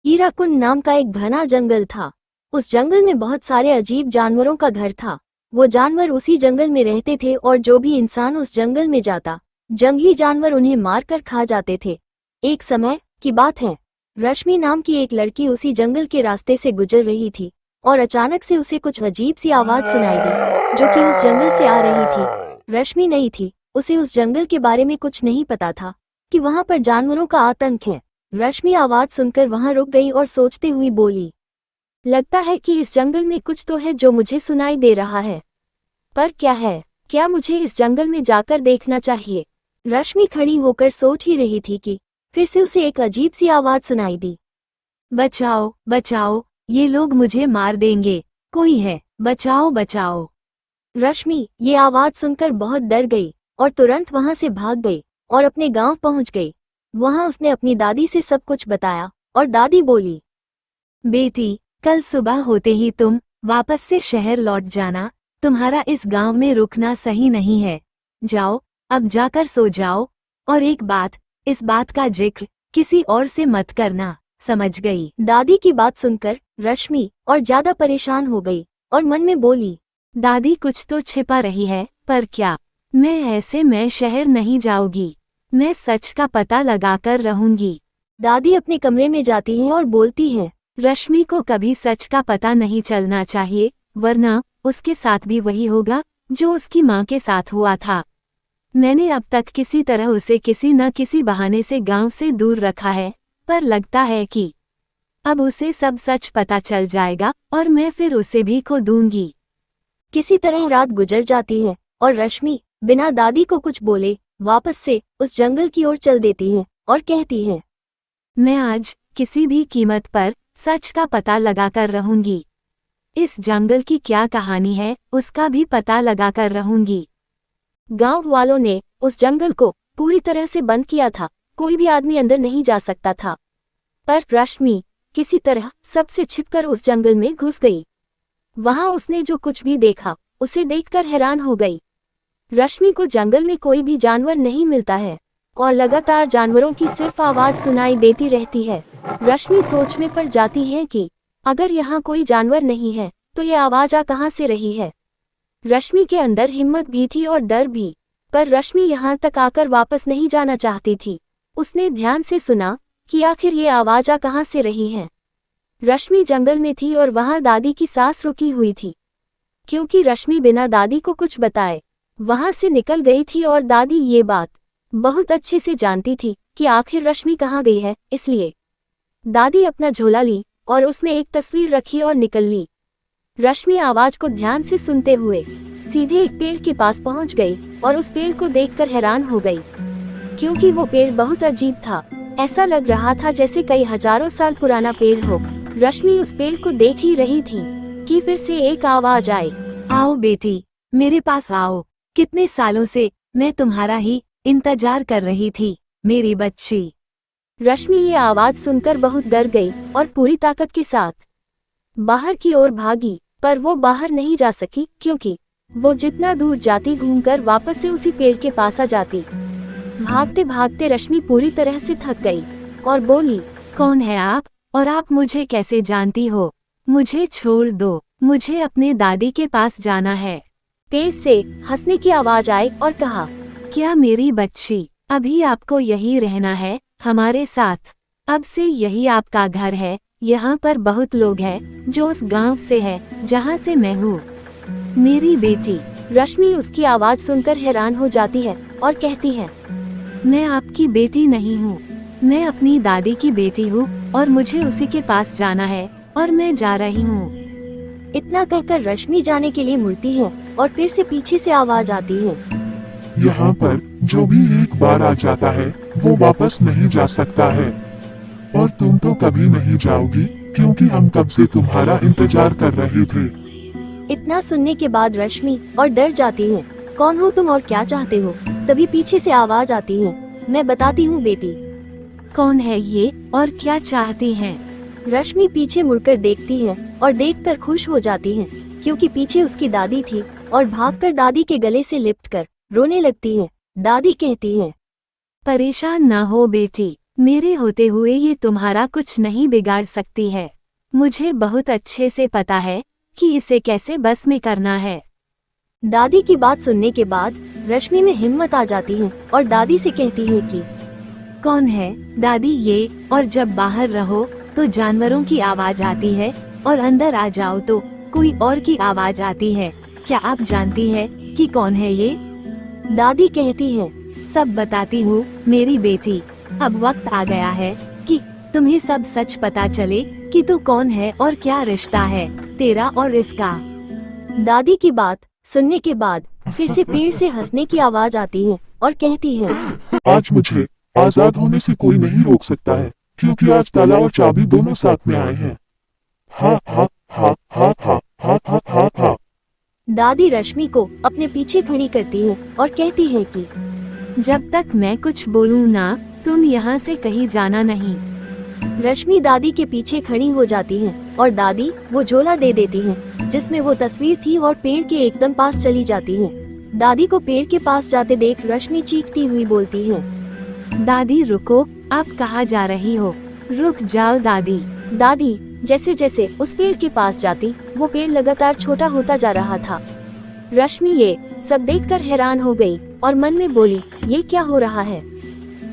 हीराकुंड नाम का एक घना जंगल था। उस जंगल में बहुत सारे अजीब जानवरों का घर था। वो जानवर उसी जंगल में रहते थे और जो भी इंसान उस जंगल में जाता, जंगली जानवर उन्हें मारकर खा जाते थे। एक समय की बात है, रश्मि नाम की एक लड़की उसी जंगल के रास्ते से गुजर रही थी और अचानक से उसे कुछ अजीब सी आवाज सुनाई दी, जो कि उस जंगल से आ रही थी। रश्मि नहीं थी, उसे उस जंगल के बारे में कुछ नहीं पता था कि वहां पर जानवरों का आतंक है। रश्मि आवाज सुनकर वहां रुक गई और सोचते हुए बोली, लगता है कि इस जंगल में कुछ तो है जो मुझे सुनाई दे रहा है, पर क्या है? क्या मुझे इस जंगल में जाकर देखना चाहिए? रश्मि खड़ी होकर सोच ही रही थी कि फिर से उसे एक अजीब सी आवाज सुनाई दी, बचाओ बचाओ, ये लोग मुझे मार देंगे, कोई है, बचाओ बचाओ। रश्मि ये आवाज सुनकर बहुत डर गई और तुरंत वहां से भाग गई और अपने गांव पहुंच गई। वहां उसने अपनी दादी से सब कुछ बताया और दादी बोली, बेटी, कल सुबह होते ही तुम वापस से शहर लौट जाना। तुम्हारा इस गांव में रुकना सही नहीं है। जाओ, अब जाकर सो जाओ। और एक बात, इस बात का जिक्र किसी और से मत करना, समझ गई? दादी की बात सुनकर रश्मि और ज्यादा परेशान हो गई और मन में बोली, दादी कुछ तो छिपा रही है, पर क्या? मैं शहर नहीं जाऊंगी। मैं सच का पता लगाकर रहूंगी। दादी अपने कमरे में जाती हैं और बोलती हैं, रश्मि को कभी सच का पता नहीं चलना चाहिए, वरना उसके साथ भी वही होगा जो उसकी माँ के साथ हुआ था। मैंने अब तक किसी तरह उसे किसी न किसी बहाने से गांव से दूर रखा है, पर लगता है कि अब उसे सब सच पता चल जाएगा और मैं फिर उसे भी खो दूंगी। किसी तरह रात गुजर जाती है और रश्मि बिना दादी को कुछ बोले वापस से उस जंगल की ओर चल देती है और कहती है, मैं आज किसी भी कीमत पर सच का पता लगाकर रहूंगी। इस जंगल की क्या कहानी है उसका भी पता लगाकर रहूंगी। गांव वालों ने उस जंगल को पूरी तरह से बंद किया था, कोई भी आदमी अंदर नहीं जा सकता था। पर रश्मि किसी तरह सबसे छिपकर उस जंगल में घुस गई। वहां उसने जो कुछ भी देखा उसे देखकर हैरान हो गई। रश्मि को जंगल में कोई भी जानवर नहीं मिलता है और लगातार जानवरों की सिर्फ आवाज सुनाई देती रहती है। रश्मि सोच में पड़ जाती है कि अगर यहाँ कोई जानवर नहीं है तो ये आवाज आ कहाँ से रही है। रश्मि के अंदर हिम्मत भी थी और डर भी, पर रश्मि यहाँ तक आकर वापस नहीं जाना चाहती थी। उसने ध्यान से सुना कि आखिर ये आवाज आ कहाँ से रही है। रश्मि जंगल में थी और वहां दादी की सांस रुकी हुई थी, क्योंकि रश्मि बिना दादी को कुछ बताए वहां से निकल गई थी और दादी ये बात बहुत अच्छे से जानती थी कि आखिर रश्मि कहाँ गई है। इसलिए दादी अपना झोला ली और उसमें एक तस्वीर रखी और निकल ली। रश्मि आवाज को ध्यान से सुनते हुए सीधे एक पेड़ के पास पहुंच गई और उस पेड़ को देखकर हैरान हो गई, क्योंकि वो पेड़ बहुत अजीब था। ऐसा लग रहा था जैसे कई हजारों साल पुराना पेड़ हो। रश्मि उस पेड़ को देख ही रही थी कि फिर से एक आवाज आई, आओ बेटी, मेरे पास आओ। कितने सालों से मैं तुम्हारा ही इंतजार कर रही थी, मेरी बच्ची। रश्मि ये आवाज सुनकर बहुत डर गई और पूरी ताकत के साथ बाहर की ओर भागी, पर वो बाहर नहीं जा सकी, क्योंकि वो जितना दूर जाती घूमकर वापस से उसी पेड़ के पास आ जाती। भागते भागते रश्मि पूरी तरह से थक गई और बोली, कौन है आप और आप मुझे कैसे जानती हो? मुझे छोड़ दो, मुझे अपने दादी के पास जाना है। पेड़ से हंसने की आवाज आई और कहा, क्या मेरी बच्ची, अभी आपको यही रहना है हमारे साथ? अब से यही आपका घर है। यहाँ पर बहुत लोग हैं जो उस गांव से है जहाँ से मैं हूँ। मेरी बेटी। रश्मि उसकी आवाज सुनकर हैरान हो जाती है और कहती है, मैं आपकी बेटी नहीं हूँ, मैं अपनी दादी की बेटी हूँ और मुझे उसी के पास जाना है और मैं जा रही हूँ। इतना कहकर रश्मि जाने के लिए मुड़ती है और फिर से पीछे से आवाज आती है, यहाँ पर जो भी एक बार आ जाता है वो वापस नहीं जा सकता है, और तुम तो कभी नहीं जाओगी, क्योंकि हम कब से तुम्हारा इंतजार कर रहे थे। इतना सुनने के बाद रश्मि और डर जाती है। कौन हो तुम और क्या चाहते हो? तभी पीछे से आवाज आती है, मैं बताती हूँ बेटी। कौन है ये और क्या चाहती हैं? रश्मि पीछे मुड़कर देखती है और देखकर खुश हो जाती है, क्योंकि पीछे उसकी दादी थी और भागकर दादी के गले से लिपटकर रोने लगती है। दादी कहती है, परेशान ना हो बेटी, मेरे होते हुए ये तुम्हारा कुछ नहीं बिगाड़ सकती है। मुझे बहुत अच्छे से पता है कि इसे कैसे बस में करना है। दादी की बात सुनने के बाद रश्मि में हिम्मत आ जाती है और दादी से कहती है कि कौन है दादी ये? और जब बाहर रहो तो जानवरों की आवाज आती है और अंदर आ जाओ तो कोई और की आवाज आती है। क्या आप जानती है कि कौन है ये? दादी कहती है सब बताती हूँ मेरी बेटी। अब वक्त आ गया है कि तुम्हें सब सच पता चले कि तू कौन है और क्या रिश्ता है तेरा और इसका। दादी की बात सुनने के बाद फिर से पेड़ से हंसने की आवाज आती है और कहती है आज मुझे आजाद होने से कोई नहीं रोक सकता है, क्योंकि आज ताला और चाबी दोनों साथ में आए हैं। हा हा हा हा हा हा हा हा हा। दादी रश्मि को अपने पीछे खड़ी करती है और कहती है कि जब तक मैं कुछ बोलूँ ना तुम यहाँ से कहीं जाना नहीं। रश्मि दादी के पीछे खड़ी हो जाती है और दादी वो झोला दे देती है जिसमें वो तस्वीर थी और पेड़ के एकदम पास चली जाती है। दादी को पेड़ के पास जाते देख रश्मि चीखती हुई बोलती है दादी रुको, आप कहाँ जा रही हो? रुक जाओ दादी। दादी जैसे जैसे उस पेड़ के पास जाती वो पेड़ लगातार छोटा होता जा रहा था। रश्मि ये सब देखकर हैरान हो गई और मन में बोली ये क्या हो रहा है,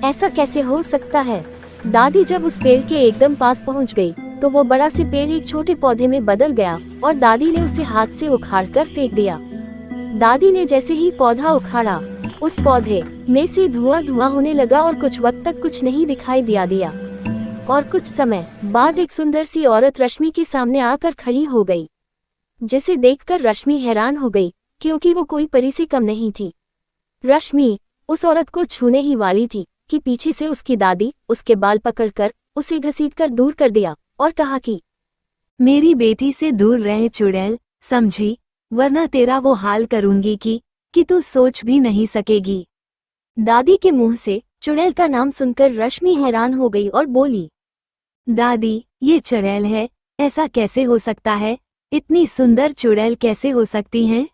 ऐसा कैसे हो सकता है। दादी जब उस पेड़ के एकदम पास पहुंच गई तो वो बड़ा से पेड़ एक छोटे पौधे में बदल गया और दादी ने उसे हाथ से उखाड़कर फेंक दिया। दादी ने जैसे ही पौधा उखाड़ा उस पौधे में से धुआं धुआं होने लगा और कुछ वक्त तक कुछ नहीं दिखाई दिया। और कुछ समय बाद एक सुंदर सी औरत रश्मि के सामने आकर खड़ी हो गई, जिसे देखकर रश्मि हैरान हो गई क्योंकि वो कोई परी से कम नहीं थी। रश्मि उस औरत को छूने ही वाली थी कि पीछे से उसकी दादी उसके बाल पकड़कर उसे घसीटकर दूर कर दिया और कहा कि मेरी बेटी से दूर रहे चुड़ैल, समझी? वरना तेरा वो हाल करूंगी कि तू सोच भी नहीं सकेगी। दादी के मुंह से चुड़ैल का नाम सुनकर रश्मि हैरान हो गई और बोली दादी ये चुड़ैल है? ऐसा कैसे हो सकता है? इतनी सुंदर चुड़ैल कैसे हो सकती हैं?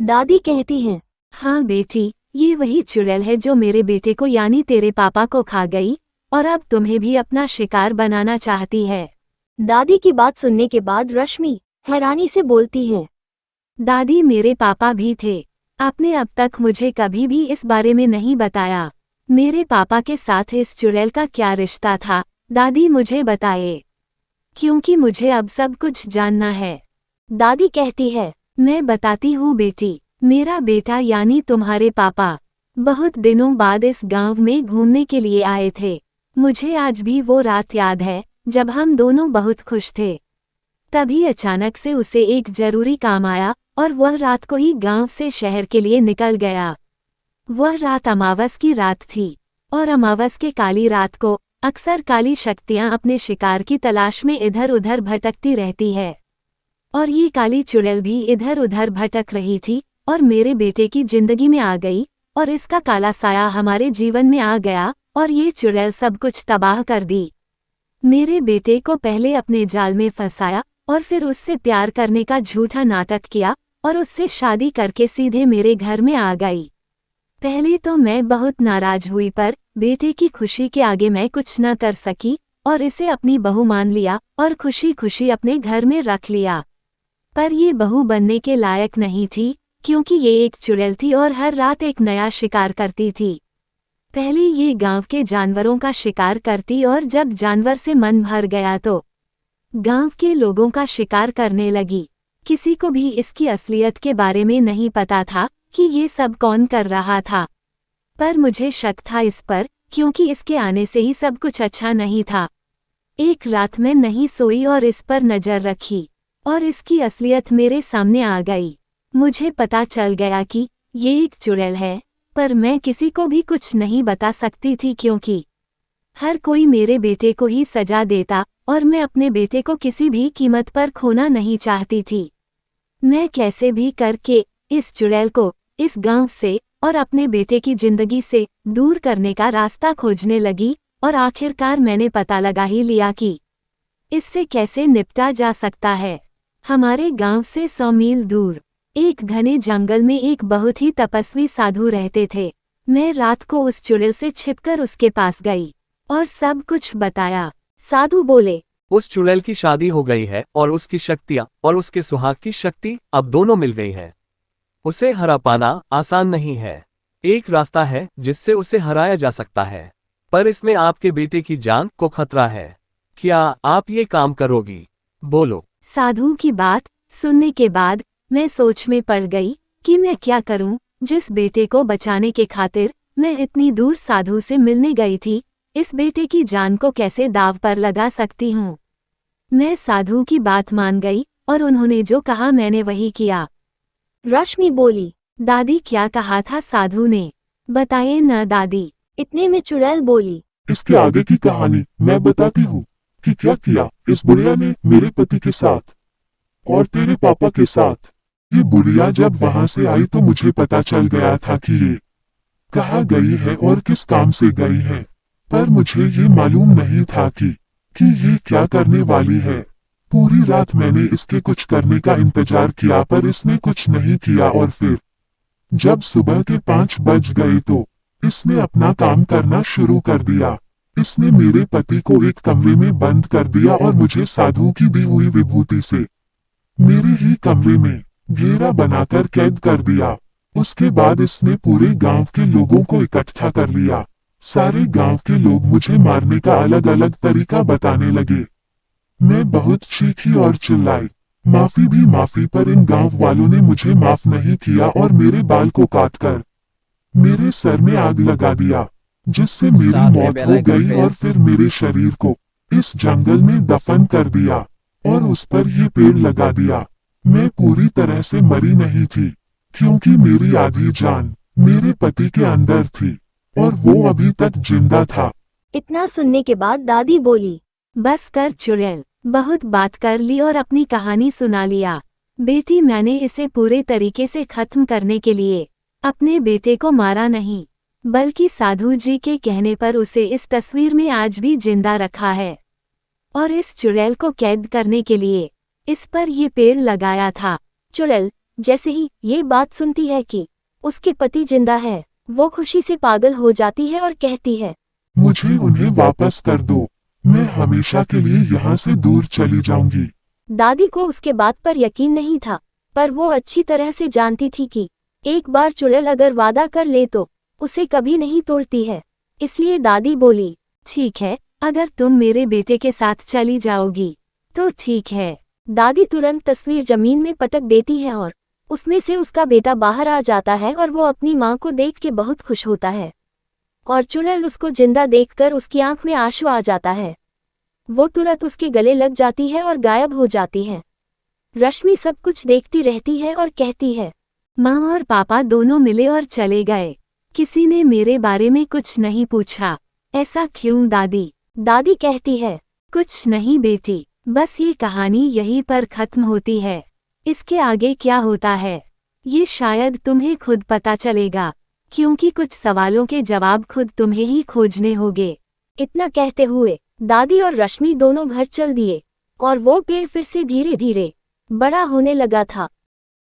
दादी कहती हैं हाँ बेटी, ये वही चुड़ैल है जो मेरे बेटे को यानी तेरे पापा को खा गई और अब तुम्हें भी अपना शिकार बनाना चाहती है। दादी की बात सुनने के बाद रश्मि हैरानी से बोलती है दादी मेरे पापा भी थे। आपने अब तक मुझे कभी भी इस बारे में नहीं बताया। मेरे पापा के साथ इस चुड़ैल का क्या रिश्ता था? दादी मुझे बताए, क्योंकि मुझे अब सब कुछ जानना है। दादी कहती है मैं बताती हूँ बेटी। मेरा बेटा यानी तुम्हारे पापा बहुत दिनों बाद इस गांव में घूमने के लिए आए थे। मुझे आज भी वो रात याद है जब हम दोनों बहुत खुश थे। तभी अचानक से उसे एक जरूरी काम आया और वह रात को ही गांव से शहर के लिए निकल गया। वह रात अमावस की रात थी और अमावस के काली रात को अक्सर काली शक्तियां अपने शिकार की तलाश में इधर उधर भटकती रहती है। और ये काली चुड़ैल भी इधर उधर भटक रही थी और मेरे बेटे की जिंदगी में आ गई और इसका काला साया हमारे जीवन में आ गया और ये चुड़ैल सब कुछ तबाह कर दी। मेरे बेटे को पहले अपने जाल में फंसाया और फिर उससे प्यार करने का झूठा नाटक किया और उससे शादी करके सीधे मेरे घर में आ गई। पहले तो मैं बहुत नाराज हुई पर बेटे की खुशी के आगे मैं कुछ न कर सकी और इसे अपनी बहू मान लिया और खुशी खुशी अपने घर में रख लिया। पर ये बहू बनने के लायक नहीं थी क्योंकि ये एक चुड़ैल थी और हर रात एक नया शिकार करती थी। पहले ये गांव के जानवरों का शिकार करती और जब जानवर से मन भर गया तो गांव के लोगों का शिकार करने लगी। किसी को भी इसकी असलियत के बारे में नहीं पता था कि ये सब कौन कर रहा था, पर मुझे शक था इस पर क्योंकि इसके आने से ही सब कुछ अच्छा नहीं था। एक रात मैं नहीं सोई और इस पर नजर रखी और इसकी असलियत मेरे सामने आ गई। मुझे पता चल गया कि ये एक चुड़ैल है, पर मैं किसी को भी कुछ नहीं बता सकती थी क्योंकि हर कोई मेरे बेटे को ही सजा देता और मैं अपने बेटे को किसी भी कीमत पर खोना नहीं चाहती थी। मैं कैसे भी करके इस चुड़ैल को इस गांव से और अपने बेटे की जिंदगी से दूर करने का रास्ता खोजने लगी और आखिरकार मैंने पता लगा ही लिया कि इससे कैसे निपटा जा सकता है। हमारे गांव से 100 मील दूर एक घने जंगल में एक बहुत ही तपस्वी साधु रहते थे। मैं रात को उस चुड़ैल से छिपकर उसके पास गई और सब कुछ बताया। साधु बोले, उस चुड़ैल की शादी हो गई है और उसकी शक्तियां और उसके सुहाग की शक्ति अब दोनों मिल गई है। उसे हरा पाना आसान नहीं है। एक रास्ता है जिससे उसे हराया जा सकता है, पर इसमें आपके बेटे की जान को खतरा है। क्या आप ये काम करोगी? बोलो। साधु की बात सुनने के बाद मैं सोच में पड़ गई कि मैं क्या करूं। जिस बेटे को बचाने के खातिर मैं इतनी दूर साधु से मिलने गई थी, इस बेटे की जान को कैसे दाव पर लगा सकती हूं। मैं साधु की बात मान गई और उन्होंने जो कहा मैंने वही किया। रश्मि बोली, दादी क्या कहा था साधु ने? बताइए न दादी। इतने में चुड़ैल बोली, इसके आगे की कहानी मैं बताती हूँ कि क्या किया इस बुढ़िया ने मेरे पति के साथ और तेरे पापा के साथ। ये बुढ़िया जब वहां से आई तो मुझे पता चल गया था कि ये कहाँ गई है और किस काम से गई है, पर मुझे ये मालूम नहीं था कि ये क्या करने वाली है। पूरी रात मैंने इसके कुछ करने का इंतजार किया पर इसने कुछ नहीं किया, और फिर जब सुबह के 5 बज गए तो इसने अपना काम करना शुरू कर दिया। इसने मेरे पति को एक कमरे में बंद कर दिया और मुझे साधु की दी हुई विभूति से मेरे ही कमरे में घेरा बनाकर कैद कर दिया। उसके बाद इसने पूरे गांव के लोगों को इकट्ठा कर लिया। सारे गांव के लोग मुझे मारने का अलग अलग तरीका बताने लगे। मैं बहुत चीखी और चिल्लाई, माफी भी माफी, पर इन गांव वालों ने मुझे माफ नहीं किया और मेरे बाल को काटकर मेरे सर में आग लगा दिया, जिससे मेरी मौत हो गई और फिर मेरे शरीर को इस जंगल में दफन कर दिया और उस पर ये पेड़ लगा दिया। मैं पूरी तरह से मरी नहीं थी, क्योंकि मेरी आधी जान मेरे पति के अंदर थी और वो अभी तक जिंदा था। इतना सुनने के बाद दादी बोली, बस कर चुड़ैल, बहुत बात कर ली और अपनी कहानी सुना लिया। बेटी, मैंने इसे पूरे तरीके से खत्म करने के लिए अपने बेटे को मारा नहीं, बल्कि साधु जी के कहने पर उसे इस तस्वीर में आज भी जिंदा रखा है और इस चुड़ैल को कैद करने के लिए इस पर ये पेड़ लगाया था। चुड़ैल जैसे ही ये बात सुनती है कि उसके पति जिंदा है, वो खुशी से पागल हो जाती है और कहती है, मुझे उन्हें वापस कर दो, मैं हमेशा के लिए यहाँ से दूर चली जाऊंगी। दादी को उसके बात पर यकीन नहीं था, पर वो अच्छी तरह से जानती थी कि एक बार चुड़ैल अगर वादा कर ले तो उसे कभी नहीं तोड़ती है। इसलिए दादी बोली, ठीक है, अगर तुम मेरे बेटे के साथ चली जाओगी तो ठीक है। दादी तुरंत तस्वीर जमीन में पटक देती है और उसमें से उसका बेटा बाहर आ जाता है और वो अपनी माँ को देख के बहुत खुश होता है और चुड़ैल उसको जिंदा देखकर उसकी आंख में आंसू आ जाता है। वो तुरंत उसके गले लग जाती है और गायब हो जाती है। रश्मि सब कुछ देखती रहती है और कहती है, माँ और पापा दोनों मिले और चले गए, किसी ने मेरे बारे में कुछ नहीं पूछा। ऐसा क्यों दादी? दादी कहती है, कुछ नहीं बेटी, बस ये कहानी यहीं पर खत्म होती है। इसके आगे क्या होता है ये शायद तुम्हें खुद पता चलेगा, क्योंकि कुछ सवालों के जवाब खुद तुम्हें ही खोजने होंगे। इतना कहते हुए दादी और रश्मि दोनों घर चल दिए और वो पेड़ फिर से धीरे धीरे बड़ा होने लगा था।